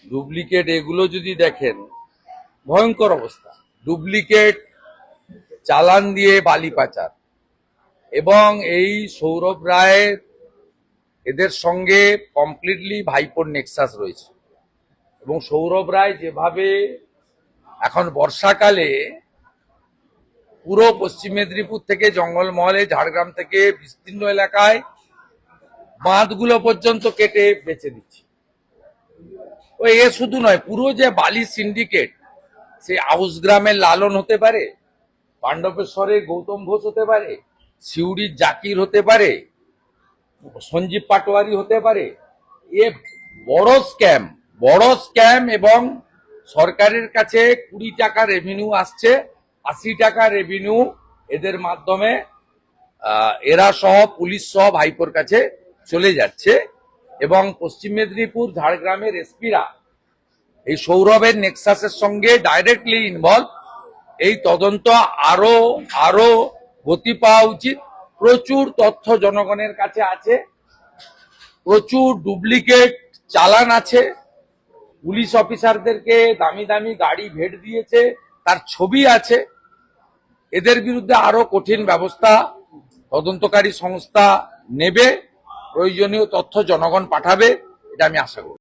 Duplicate এগুলো যদি দেখেন ভয়ঙ্কর অবস্থা। ডুপ্লিকেট চালান দিয়ে বালি পাচার, এবং এই সৌরভ রায়ের এদের সঙ্গে কমপ্লিটলি ভাইপোর নেক্সাস রয়েছে। এবং সৌরভ রায় যেভাবে এখন বর্ষাকালে পুরো পশ্চিম মেদিনীপুর থেকে জঙ্গলমহলে, ঝাড়গ্রাম থেকে বিস্তীর্ণ এলাকায় বাঁধগুলো পর্যন্ত কেটে বেচে দিচ্ছে। ও এ শুধু নয়, পুরো যে বালি সিন্ডিকেট, সে আউস গ্রামের লালন হতে পারে, পাণ্ডবেশ্বরের গৌতম ঘোষ হতে পারে, সিউড়ির জাকির হতে পারে, সঞ্জীব পাটোয়ারি হতে পারে। এ বড় স্ক্যাম। এবং সরকারের কাছে 20 টাকা রেভিনিউ আসছে, 80 টাকা রেভিনিউ এদের মাধ্যমে এরা সহ পুলিশ সহ ভাইপোর কাছে চলে যাচ্ছে। এবং পশ্চিম মেদিনীপুর, ঝাড়গ্রামের এসপিরা এই সৌরভের নেক্সাসের সঙ্গে ডাইরেক্টলি ইনভলভ। এই তদন্ত আরো গতি পাওয়া উচিত। প্রচুর তথ্য জনগণের কাছে আছে, প্রচুর ডুপ্লিকেট চালান আছে, পুলিশ অফিসারদেরকে দামি দামি গাড়ি ভেট দিয়েছে, তার ছবি আছে। এদের বিরুদ্ধে আরো কঠিন ব্যবস্থা তদন্তকারী সংস্থা নেবে, প্রয়োজনীয় তথ্য জনগণ পাঠাবে, এটা আমি আশা করি।